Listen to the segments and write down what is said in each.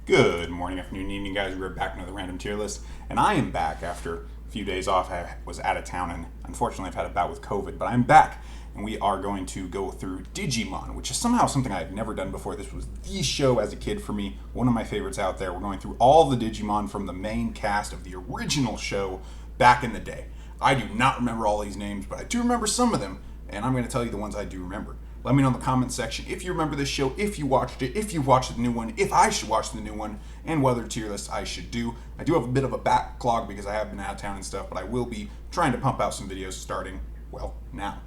Good morning, afternoon, evening, guys. We're back with another random tier list, and I am back after a few days off. I was out of town, and unfortunately, I've had a bout with COVID, but I'm back, and we are going to go through Digimon, which is somehow something I've never done before. This was the show as a kid for me, one of my favorites out there. We're going through all the Digimon from the main cast of the original show back in the day. I do not remember all these names, but I do remember some of them, and I'm going to tell you the ones I do remember. Let me know in the comments section if you remember this show, if you watched it, if you watched the new one, if I should watch the new one, and what other tier lists I should do. I do have a bit of a backlog because I have been out of town and stuff, but I will be trying to pump out some videos starting, well, now.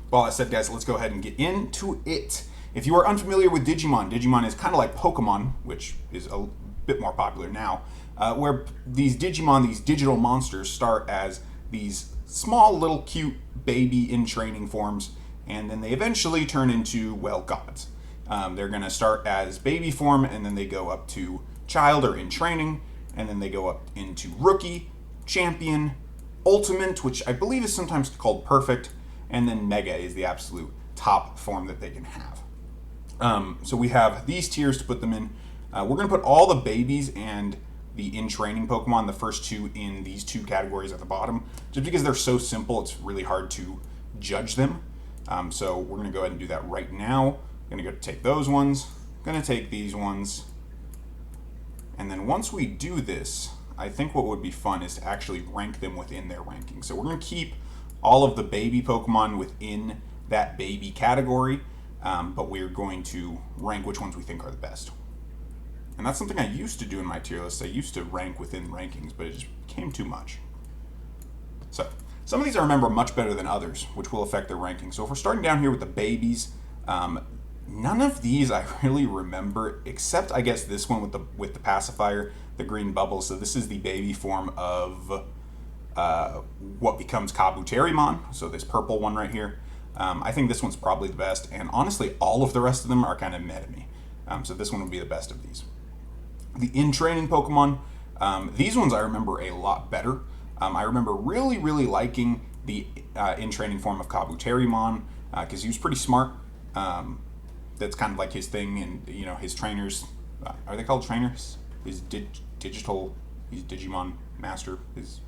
With all that said, guys, let's go ahead and get into it. If you are unfamiliar with Digimon, Digimon is kind of like Pokemon, which is a bit more popular now, where these Digimon, these digital monsters, start as these small little cute baby in training forms, and then they eventually turn into, well, gods. They're going to start as baby form, and then they go up to child or in training, and then they go up into rookie, champion, ultimate, which I believe is sometimes called perfect, and then mega is the absolute top form that they can have. So we have these tiers to put them in. We're going to put all the babies and the in training Pokemon, the first two, in these two categories at the bottom, just because they're so simple, it's really hard to judge them. So we're going to go ahead and do that right now. I'm going to go take those ones, going to take these ones, and then once we do this, I think what would be fun is to actually rank them within their ranking. So we're going to keep all of the baby Pokemon within that baby category, but we're going to rank which ones we think are the best. And that's something I used to do in my tier list. I used to rank within rankings, but it just became too much. So some of these I remember much better than others, which will affect their ranking. So if we're starting down here with the babies, none of these I really remember, except I guess this one with the pacifier, the green bubble. So this is the baby form of what becomes Kabuterimon. So this purple one right here. I think this one's probably the best, and honestly, all of the rest of them are kind of meh to me. So this one would be the best of these. The in-training Pokemon, these ones I remember a lot better. I remember really liking the in-training form of Kabuterimon because he was pretty smart. That's kind of like his thing, and his trainers, are they called trainers? His Digimon master, his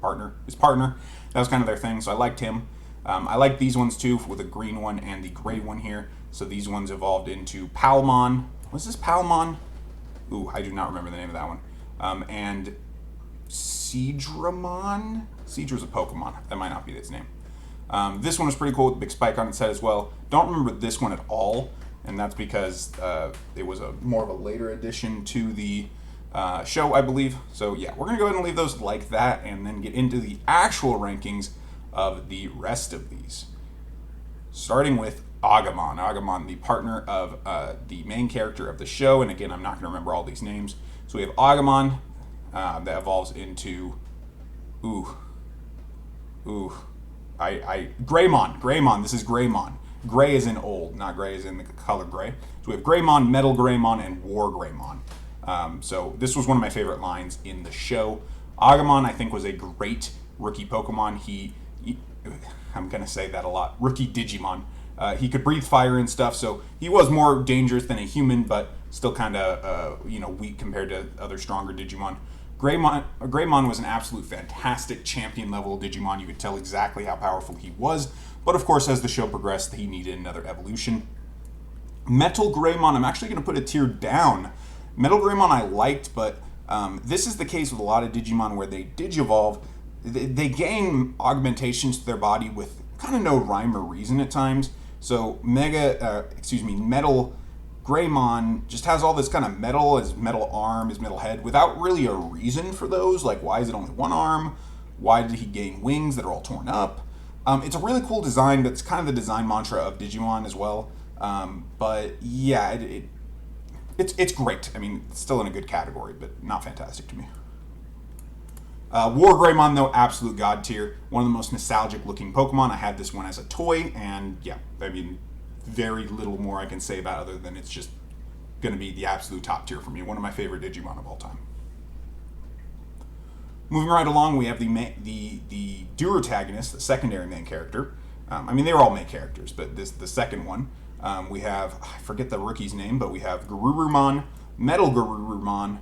partner. That was kind of their thing, so I liked him. I like these ones too, with the green one and the gray one here. So these ones evolved into Palmon. Was this Palmon? Ooh, I do not remember the name of that one. And Birdramon? Birdram's a Pokemon. That might not be its name. This one was pretty cool with the big spike on its head as well. Don't remember this one at all, and that's because it was more of a later addition to the show, I believe. So yeah, we're going to go ahead and leave those like that and then get into the actual rankings of the rest of these. Starting with Agumon. Agumon, the partner of the main character of the show, and again, I'm not going to remember all these names. So we have Agumon that evolves into Greymon. This is Greymon. Gray is in old, not gray is in the color gray. So we have Greymon, Metal Greymon, and War Greymon. So this was one of my favorite lines in the show. Agumon, I think, was a great rookie Pokemon. I'm going to say that a lot. Rookie Digimon. He could breathe fire and stuff, so he was more dangerous than a human, but still kind of weak compared to other stronger Digimon. Greymon was an absolute fantastic champion level Digimon. You could tell exactly how powerful he was, but of course, as the show progressed, he needed another evolution. Metal Greymon, I'm actually going to put a tier down. Metal Greymon I liked, but this is the case with a lot of Digimon where they digivolve. They gain augmentations to their body with kind of no rhyme or reason at times. So Metal Greymon just has all this kind of metal, his metal arm, his metal head, without really a reason for those. Like, why is it only one arm? Why did he gain wings that are all torn up? It's a really cool design, but it's kind of the design mantra of Digimon as well. But yeah, it's great. I mean, it's still in a good category, but not fantastic to me. War Greymon, though, absolute god tier. One of the most nostalgic looking Pokemon. I had this one as a toy, and yeah, I mean, very little more I can say about it other than it's just going to be the absolute top tier for me. One of my favorite Digimon of all time. Moving right along, we have the duotagonist, the secondary main character. I mean, they were all main characters, but the second one. We have, I forget the rookie's name, but we have Gabumon, Metal Garurumon.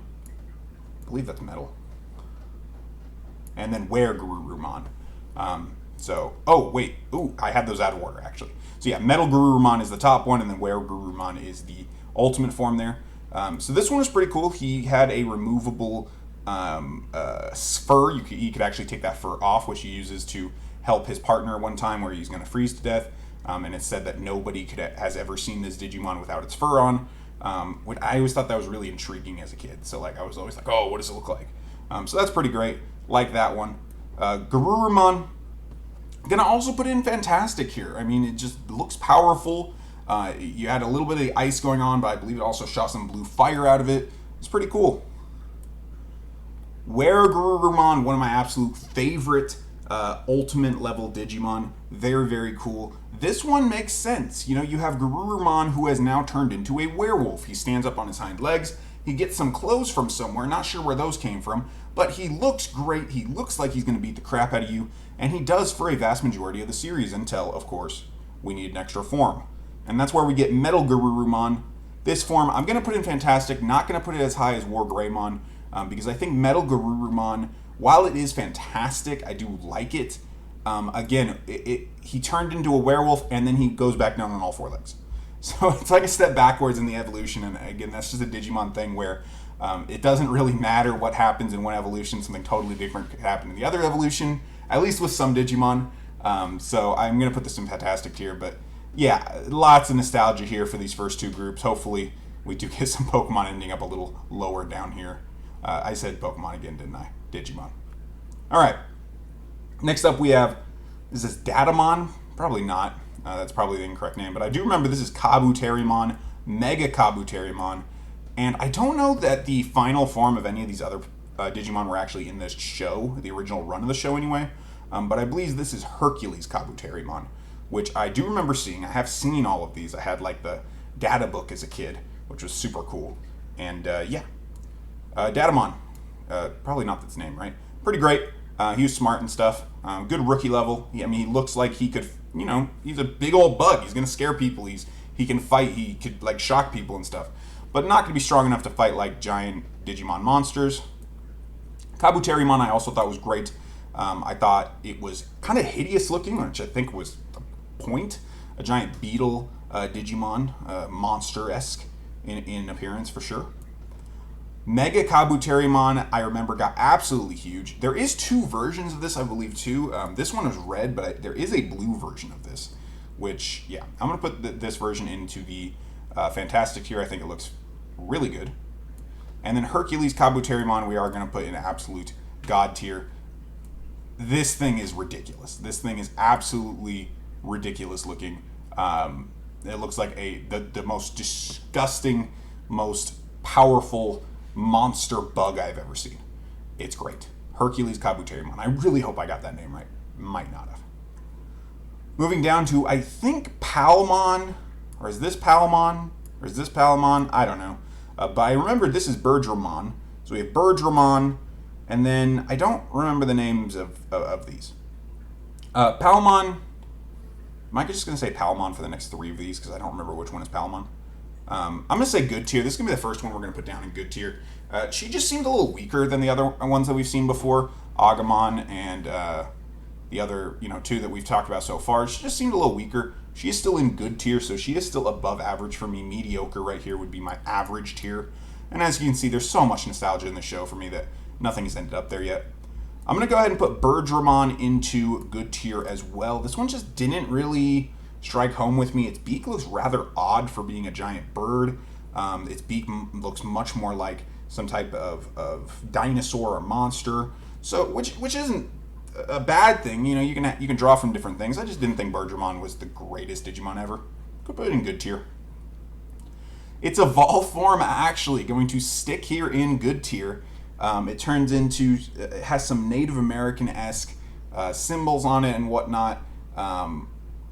I believe that's metal. And then Were Garurumon. Oh, wait. Ooh, I had those out of order, actually. So yeah, Metal Garurumon is the top one, and then Were Garurumon is the ultimate form there. So this one was pretty cool. He had a removable fur. He could actually take that fur off, which he uses to help his partner one time where he's going to freeze to death. And it's said that nobody has ever seen this Digimon without its fur on. I always thought that was really intriguing as a kid. So like I was always like, oh, what does it look like? So that's pretty great. Like that one. Garurumon. Gonna also put in Fantastic here. I mean, it just looks powerful. You had a little bit of ice going on, but I believe it also shot some blue fire out of it. It's pretty cool. Were Garurumon, one of my absolute favorite ultimate level Digimon. Very, very cool. This one makes sense. You know, you have Garurumon who has now turned into a werewolf. He stands up on his hind legs. He gets some clothes from somewhere. Not sure where those came from, but he looks great. He looks like he's going to beat the crap out of you, and he does for a vast majority of the series until, of course, we need an extra form. And that's where we get Metal Garurumon. This form, I'm going to put in Fantastic, not going to put it as high as War Greymon, because I think Metal Garurumon, while it is fantastic, I do like it. Again, he turned into a werewolf, and then he goes back down on all four legs. So it's like a step backwards in the evolution, and again, that's just a Digimon thing where it doesn't really matter what happens in one evolution. Something totally different could happen in the other evolution, at least with some Digimon. So I'm going to put this in Fantastic tier, but yeah, lots of nostalgia here for these first two groups. Hopefully we do get some Pokemon ending up a little lower down here. I said Pokemon again, didn't I? Digimon. All right. Next up we have, is this Datamon? Probably not. That's probably the incorrect name, but I do remember this is Kabuterimon, Mega Kabuterimon, and I don't know that the final form of any of these other Digimon were actually in this show, the original run of the show anyway, but I believe this is Hercules Kabuterimon, which I do remember seeing. I have seen all of these. I had like the data book as a kid, which was super cool, and yeah. Datamon, probably not its name, right? Pretty great. He was smart and stuff. Good rookie level. He looks like he could, he's a big old bug. He's gonna scare people. He can fight. He could like shock people and stuff, but not gonna be strong enough to fight like giant Digimon monsters. Kabuterimon I also thought was great. I thought it was kind of hideous looking, which I think was the point. A giant beetle Digimon, monster-esque in appearance for sure. Mega Kabuterimon, I remember, got absolutely huge. There is two versions of this, I believe, too. This one is red, but there is a blue version of this, which, yeah, I'm going to put this version into the Fantastic tier. I think it looks really good. And then Hercules Kabuterimon, we are going to put in absolute God tier. This thing is ridiculous. This thing is absolutely ridiculous looking. It looks like the most disgusting, most powerful monster bug I've ever seen. It's great. Hercules Kabuterimon. I really hope I got that name right. Might not have. Moving down to, I think, Palmon. Or is this Palmon? Or is this Palmon? I don't know. But I remember this is Birdramon. So we have Birdramon. And then I don't remember the names of these. Palmon. Am I just going to say Palmon for the next three of these? Because I don't remember which one is Palmon. I'm going to say good tier. This is going to be the first one we're going to put down in good tier. She just seemed a little weaker than the other ones that we've seen before. Agumon and the other, two that we've talked about so far. She just seemed a little weaker. She is still in good tier, so she is still above average for me. Mediocre right here would be my average tier. And as you can see, there's so much nostalgia in the show for me that nothing has ended up there yet. I'm going to go ahead and put Birdramon into good tier as well. This one just didn't really strike home with me. Its beak looks rather odd for being a giant bird. Its beak looks much more like some type of dinosaur or monster. So, which isn't a bad thing. You can draw from different things. I just didn't think Birdramon was the greatest Digimon ever. Could put it in good tier. Its evolved form actually going to stick here in good tier. It turns into, it has some Native American-esque symbols on it and whatnot.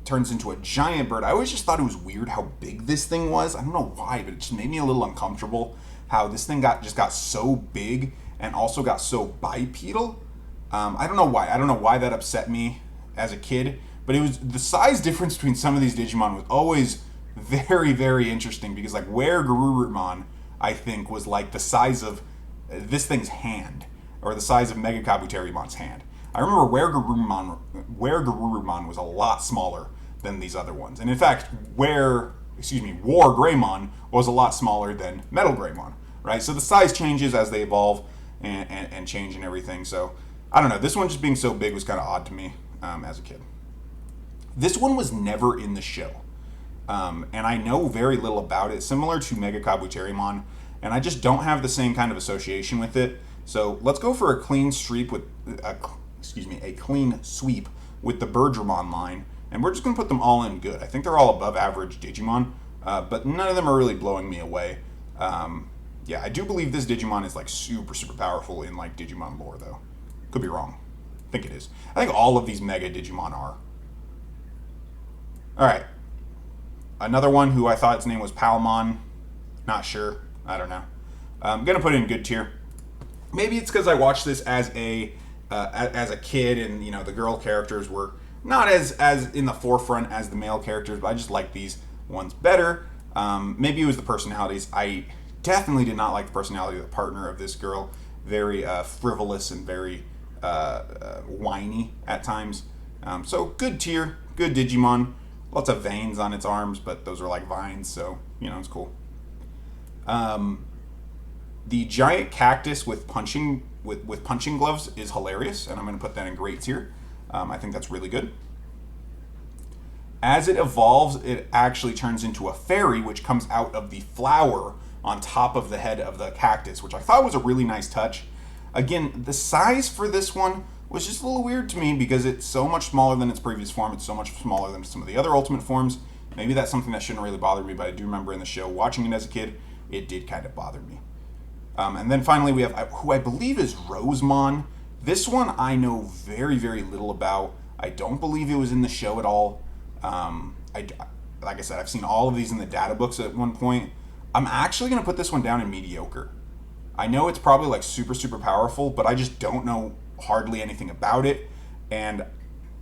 Turns into a giant bird. I always just thought it was weird how big this thing was. I don't know why, but it just made me a little uncomfortable how this thing got so big and also got so bipedal. I don't know why. I don't know why that upset me as a kid, but it was the size difference between some of these Digimon was always very, very interesting because like Were Garurumon, I think, was like the size of this thing's hand, or the size of Mega Kabuterimon's hand. I remember where Garurumon was a lot smaller than these other ones. And in fact, War Greymon was a lot smaller than Metal Greymon, right? So the size changes as they evolve and change and everything. So I don't know. This one just being so big was kind of odd to me as a kid. This one was never in the show. And I know very little about it, similar to Mega Kabuterimon, and I just don't have the same kind of association with it. So let's go for a clean sweep with a clean sweep with the Birdramon line, and we're just going to put them all in good. I think they're all above average Digimon, but none of them are really blowing me away. Yeah, I do believe this Digimon is like super, super powerful in like Digimon lore, though. Could be wrong. I think it is. I think all of these Mega Digimon are. All right. Another one who I thought its name was Palmon. Not sure. I don't know. I'm gonna put it in good tier. Maybe it's because I watched this as a kid, and you know the girl characters were not as in the forefront as the male characters, but I just like these ones better. Maybe it was the personalities. I definitely did not like the personality of the partner of this girl. Very frivolous and very whiny at times. So good tier, good Digimon. Lots of veins on its arms, but those are like vines, so, you know, it's cool. The giant cactus with punching gloves is hilarious, and I'm going to put that in great tier. I think that's really good. As it evolves, it actually turns into a fairy, which comes out of the flower on top of the head of the cactus, which I thought was a really nice touch. Again, the size for this one was just a little weird to me because it's so much smaller than its previous form. It's so much smaller than some of the other Ultimate forms. Maybe that's something that shouldn't really bother me, but I do remember in the show, watching it as a kid, it did kind of bother me. And then finally we have who I believe is Rosemon. This one I know very, very little about. I don't believe it was in the show at all. Like I said, I've seen all of these in the data books at one point. I'm actually going to put this one down in mediocre. I know it's probably like super, super powerful, but I just don't know hardly anything about it. And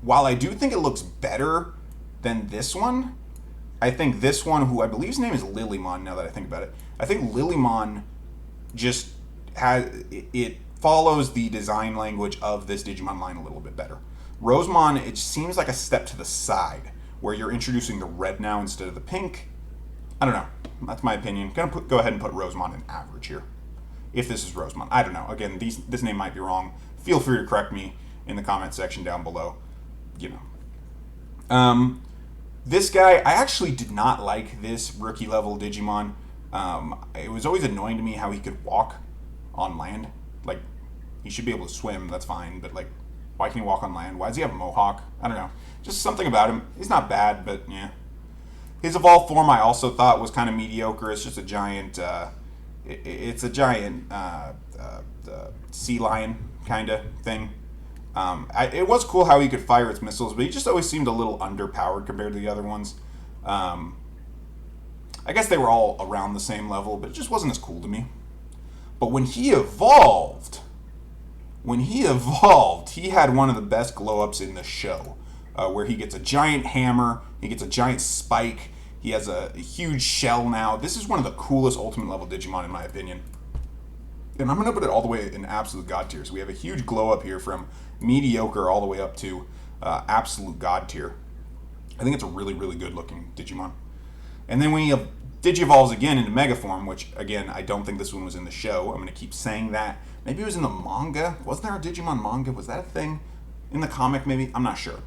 while I do think it looks better than this one, I think this one, who I believe his name is Lilymon, now that I think about it, I think Lilymon just it follows the design language of this Digimon line a little bit better. Rosemon, it seems like a step to the side, where you're introducing the red now instead of the pink. I don't know. That's my opinion. Go ahead and put Rosemon in average here. If this is Rosemon. I don't know. Again, this name might be wrong. Feel free to correct me in the comment section down below. You know. This guy, I actually did not like this rookie level Digimon. It was always annoying to me how he could walk on land. Like, he should be able to swim, that's fine, but like, why can he walk on land? Why does he have a mohawk? I don't know. Just something about him. He's not bad, but yeah. His evolved form I also thought was kind of mediocre. It's just a giant, it's a giant sea lion kind of thing. It was cool how he could fire its missiles, but he just always seemed a little underpowered compared to the other ones. I guess they were all around the same level, but it just wasn't as cool to me. But when he evolved, he had one of the best glow-ups in the show, where he gets a giant hammer, he gets a giant spike, he has a huge shell now. This is one of the coolest Ultimate level Digimon in my opinion. And I'm going to put it all the way in absolute god tier. So we have a huge glow-up here from mediocre all the way up to absolute god tier. I think it's a really, really good looking Digimon. And then when he Digivolves again into Mega Form, which again, I don't think this one was in the show. I'm going to keep saying that. Maybe it was in the manga. Wasn't there a Digimon manga? Was that a thing? In the comic, maybe? I'm not sure.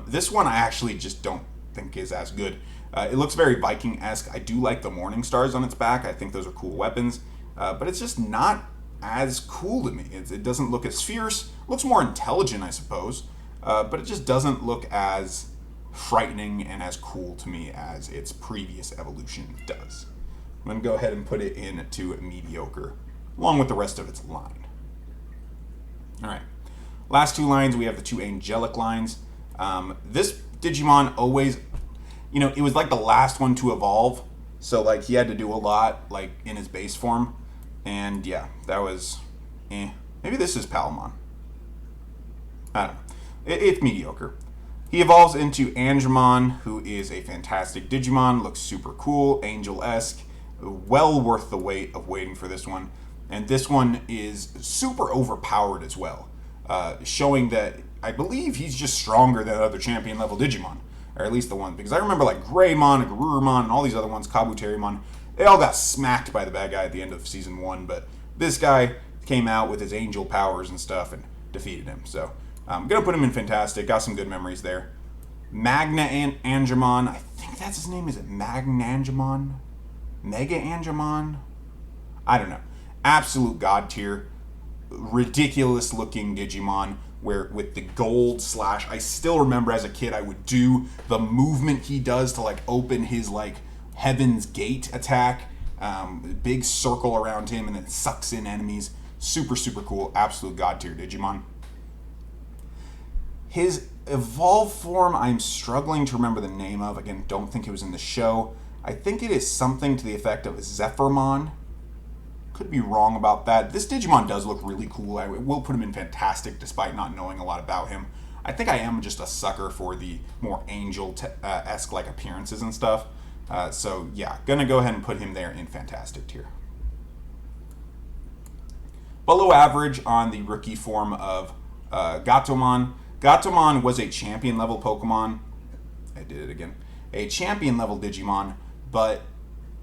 This one I actually just don't think is as good. It looks very Viking-esque. I do like the Morning Stars on its back. I think those are cool weapons. But it's just not as cool to me. It doesn't look as fierce. It looks more intelligent, I suppose. But it just doesn't look as frightening and as cool to me as its previous evolution does. I'm going to go ahead and put it into mediocre, along with the rest of its line. Alright. Last two lines, we have the two angelic lines. This Digimon always, you know, it was like the last one to evolve. So, like, he had to do a lot, like, in his base form. And, yeah, that was, Maybe this is Palmon. I don't know. It's mediocre. He evolves into Agumon, who is a fantastic Digimon. Looks super cool, angel-esque. well worth the wait of waiting for this one. And this one is super overpowered as well, showing that I believe he's just stronger than other champion level Digimon, or at least the one. Because I remember like Greymon, Agumon, and all these other ones, Kabuterimon, they all got smacked by the bad guy at the end of season 1, but this guy came out with his angel powers and stuff and defeated him. So I'm going to put him in Fantastic. Got some good memories there. Magna Angemon, I think that's his name. Is it Magnangemon? Mega Angemon? I don't know. Absolute god tier. Ridiculous looking Digimon where with the gold slash, I still remember as a kid I would do the movement he does to like open his like Heaven's Gate attack. Big circle around him and it sucks in enemies. Super, super cool. Absolute god tier Digimon. His evolved form, I'm struggling to remember the name of. Again, don't think it was in the show. I think it is something to the effect of Zephyrmon. Could be wrong about that. This Digimon does look really cool. I will put him in Fantastic despite not knowing a lot about him. I think I am just a sucker for the more angel-esque like appearances and stuff. So yeah, gonna go ahead and put him there in Fantastic tier. Below average on the rookie form of Gatomon. Gatomon was a champion level Pokemon. I did it again. A champion level Digimon,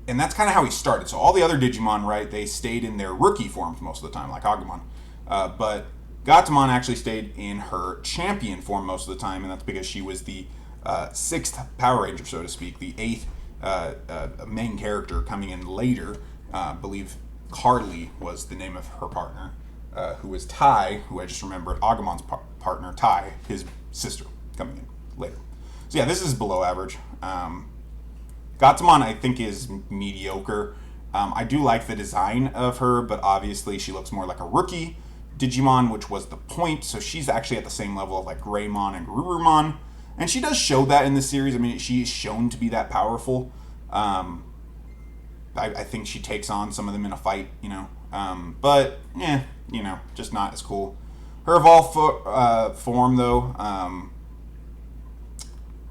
and that's kind of how he started. So all the other Digimon, right, they stayed in their rookie forms most of the time, like Agumon. But Gatomon actually stayed in her champion form most of the time, and that's because she was the 6th Power Ranger, so to speak, the 8th main character coming in later. I believe Carly was the name of her partner, who was Tai, who I just remembered, Agumon's partner, Tai, his sister, coming in later. So yeah, this is below average. Gatomon, I think, is mediocre. I do like the design of her, but obviously she looks more like a rookie Digimon, which was the point. So she's actually at the same level of like Greymon and Gabumon. And she does show that in the series. I mean, she's shown to be that powerful. I think she takes on some of them in a fight, you know. But, yeah, you know, just not as cool. Her evolved form, though,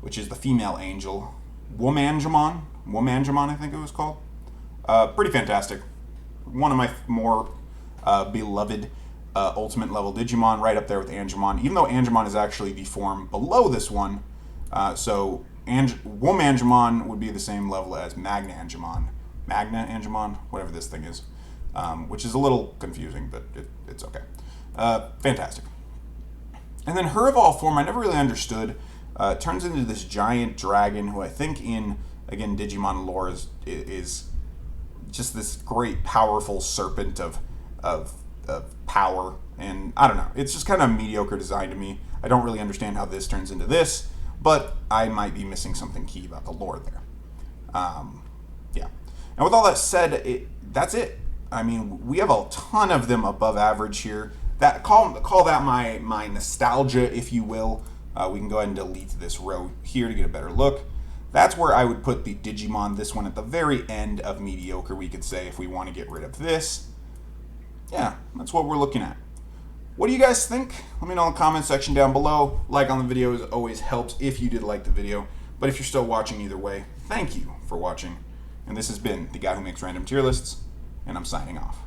which is the female angel, Womangemon, I think it was called. Pretty fantastic. One of my more beloved ultimate level Digimon, right up there with Angemon, even though Angemon is actually the form below this one. So Womangemon would be the same level as Magna Angemon, whatever this thing is, which is a little confusing, but it's okay. Fantastic. And then her evolved form, I never really understood. Turns into this giant dragon who I think in, again, Digimon lore is just this great powerful serpent of power. And I don't know, it's just kind of mediocre design to me. I don't really understand how this turns into this, but I might be missing something key about the lore there. Yeah. And with all that said, that's it. I mean, we have a ton of them above average here. That call that my nostalgia, if you will. We can go ahead and delete this row here to get a better look. That's where I would put the Digimon, this one at the very end of mediocre, we could say, if we want to get rid of this. Yeah, that's what we're looking at. What do you guys think? Let me know in the comment section down below. Like on the video always helps if you did like the video. But if you're still watching either way, thank you for watching. And this has been the guy who makes random tier lists, and I'm signing off.